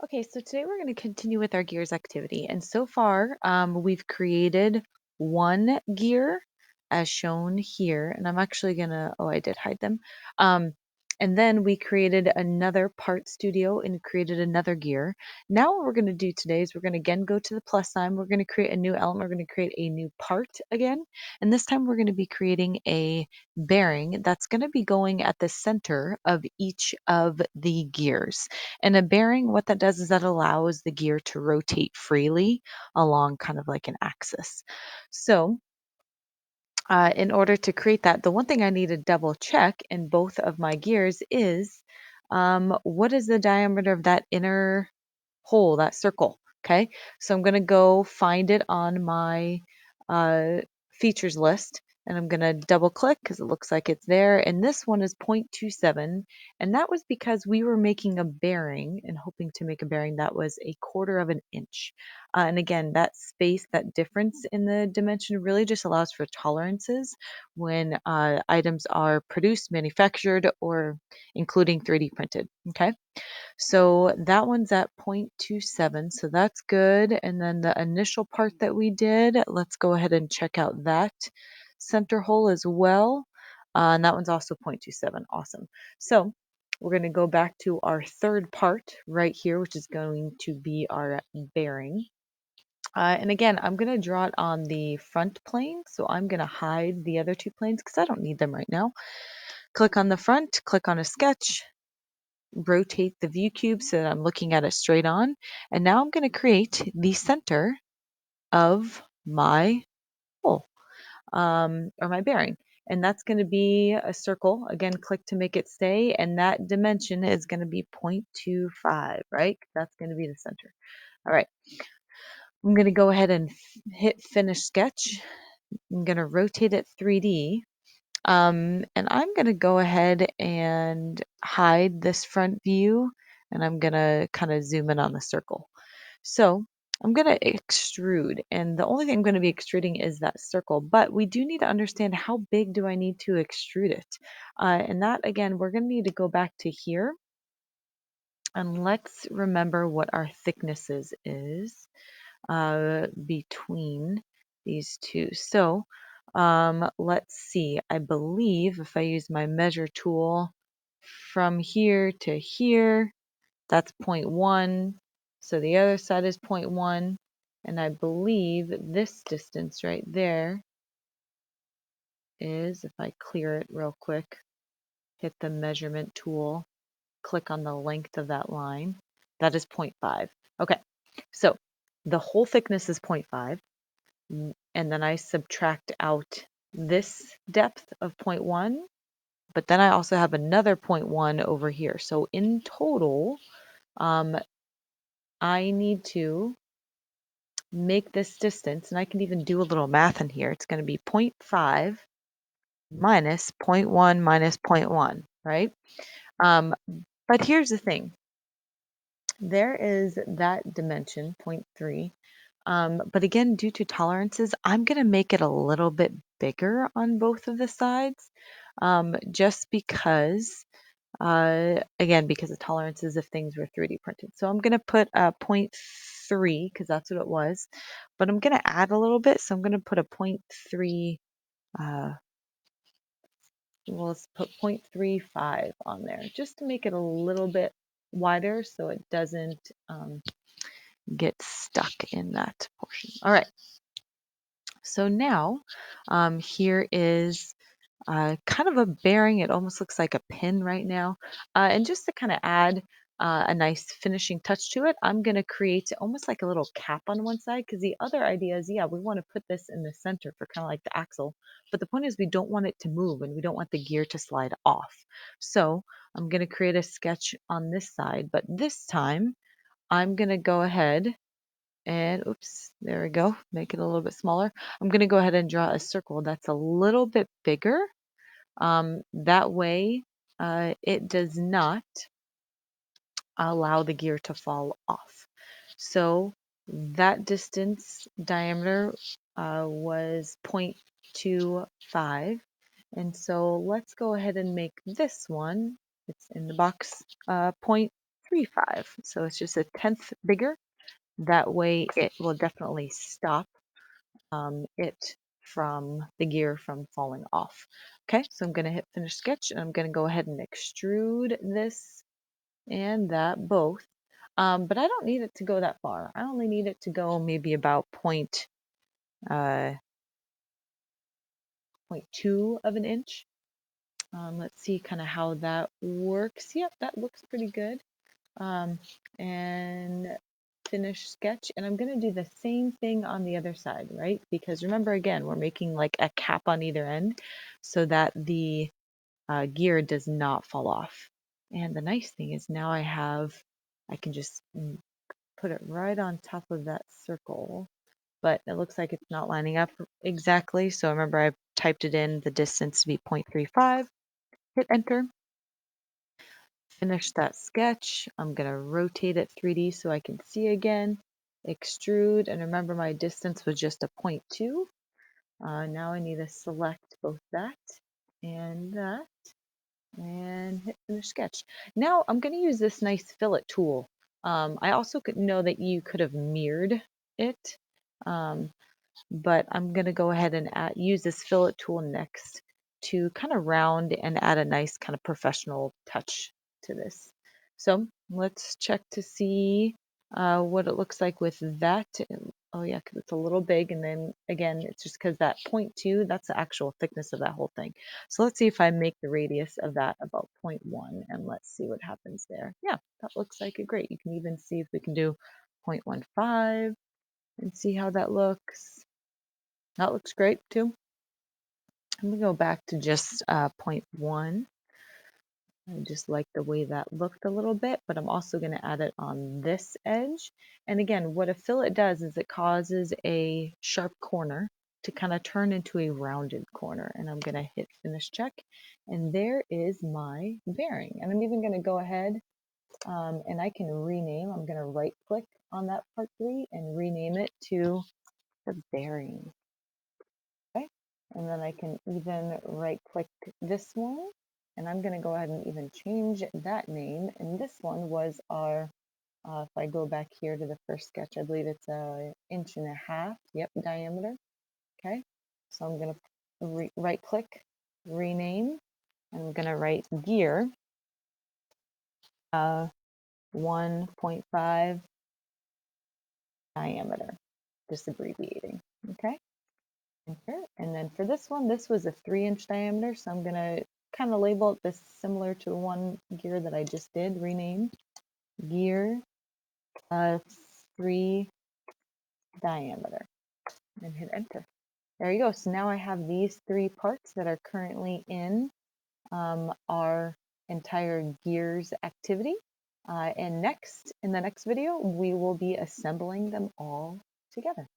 Okay, so today we're going to continue with our gears activity. And so far, we've created one gear as shown here. And I'm actually going to, oh, I did hide them. Um, and then we created another part studio and created another gear. Now, what we're going to do today is we're going to again go to the plus sign. We're going to create a new element. We're going to create a new part again. And this time, we're going to be creating a bearing that's going to be going at the center of each of the gears. And a bearing, what that does is that allows the gear to rotate freely along kind of like an axis. So, in order to create that, the one thing I need to double check in both of my gears is what is the diameter of that inner hole, that circle? Okay, so I'm going to go find it on my uh, features list and I'm going to double click because it looks like it's there. And this one is 0.27. And that was because we were making a bearing and hoping to make a bearing that was a quarter of an inch. And again, that space, that difference in the dimension really just allows for tolerances when items are produced, manufactured, or including 3D printed. Okay. So that one's at 0.27, so that's good. And then the initial part that we did, let's go ahead and check out that center hole as well. And that one's also 0.27. Awesome. So we're going to go back to our third part right here, which is going to be our bearing. And again, I'm going to draw it on the front plane. So I'm going to hide the other two planes because I don't need them right now. Click on the front, click on a sketch, rotate the view cube so that I'm looking at it straight on. And now I'm going to create the center of my hole or my bearing. And that's going to be a circle. Again, click to make it stay. And that dimension is going to be 0.25, right? That's going to be the center. All right. I'm going to go ahead and hit finish sketch. I'm going to rotate it 3D. And I'm going to go ahead and hide this front view and I'm going to kind of zoom in on the circle. So I'm going to extrude, and the only thing I'm going to be extruding is that circle, but we do need to understand how big do I need to extrude it. And that, again, we're going to need to go back to here and let's remember what our thicknesses is between these two. So let's see. I believe if I use my measure tool from here to here, that's 0.1. So the other side is 0.1. And I believe this distance right there is, if I clear it real quick, hit the measurement tool, click on the length of that line, that is 0.5. Okay, so the whole thickness is 0.5. And then I subtract out this depth of 0.1, but then I also have another 0.1 over here. So in total, um, I need to make this distance, and I can even do a little math in here. It's going to be 0.5 minus zero point 0.1 minus zero point 0.1, right? Um, but here's the thing. There is that dimension, 0.3. But again, due to tolerances, I'm going to make it a little bit bigger on both of the sides, just because, again, because of tolerances if things were 3D printed. So I'm going to put a 0.3 because that's what it was, but I'm going to add a little bit. So I'm going to put a 0.3, uh, well, let's put 0.35 on there just to make it a little bit wider so it doesn't get stuck in that portion. All right. So now here is kind of a bearing. It almost looks like a pin right now. And just to kind of add a nice finishing touch to it, I'm going to create almost like a little cap on one side because the other idea is, yeah, we want to put this in the center for kind of like the axle. But the point is we don't want it to move and we don't want the gear to slide off. So I'm going to create a sketch on this side, but this time I'm going to go ahead and oops, there we go. Make it a little bit smaller. I'm going to go ahead and draw a circle that's a little bit bigger. That way, it does not allow the gear to fall off. So that distance diameter was 0.25. And so let's go ahead and make this one, it's in the box, 0.3. 0.35. So it's just a tenth bigger. That way it will definitely stop it from the gear from falling off. Okay, so I'm going to hit finish sketch and I'm going to go ahead and extrude this and that both. But I don't need it to go that far. I only need it to go maybe about uh, 0.2 of an inch. Let's see kind of how that works. Yep, that looks pretty good. And finish sketch. And I'm going to do the same thing on the other side, right? Because remember, again, we're making like a cap on either end so that the gear does not fall off. And the nice thing is now I can just put it right on top of that circle, but it looks like it's not lining up exactly. So remember, I typed it in the distance to be 0.35, hit enter, finish that sketch. I'm going to rotate it 3D so I can see again, extrude, and remember my distance was just a 0.2. Now I need to select both that and that and hit finish sketch. Now I'm going to use this nice fillet tool. I also could know that you could have mirrored it, um, but I'm going to go ahead and use this fillet tool next to kind of round and add a nice kind of professional touch to this. So let's check to see what it looks like with that. Oh yeah, because it's a little big. And then again, it's just because that 0.2, that's the actual thickness of that whole thing. So let's see if I make the radius of that about 0.1 and let's see what happens there. Yeah, that looks like it great. You can even see if we can do 0.15 and see how that looks. That looks great too. I'm gonna go back to just 0.1. I just like the way that looked a little bit, but I'm also going to add it on this edge. And again, what a fillet does is it causes a sharp corner to kind of turn into a rounded corner. And I'm going to hit finish check. And there is my bearing. And I'm even going to go ahead and I can rename. I'm going to right click on that part 3 and rename it to the bearing. Okay. And then I can even right click this one and I'm going to go ahead and even change that name. And this one was our, if I go back here to the first sketch, I believe it's a 1.5 inch, yep, diameter. Okay. So I'm going to right click, rename, and I'm going to write gear 1.5 diameter, just abbreviating. Okay. Enter. And then for this one, this was a 3-inch diameter, so I'm gonna kind of label it this similar to the one gear that I just did, rename gear 3 diameter, and hit enter. There you go. So now I have these 3 parts that are currently in our entire gears activity. And next, in the next video, we will be assembling them all together.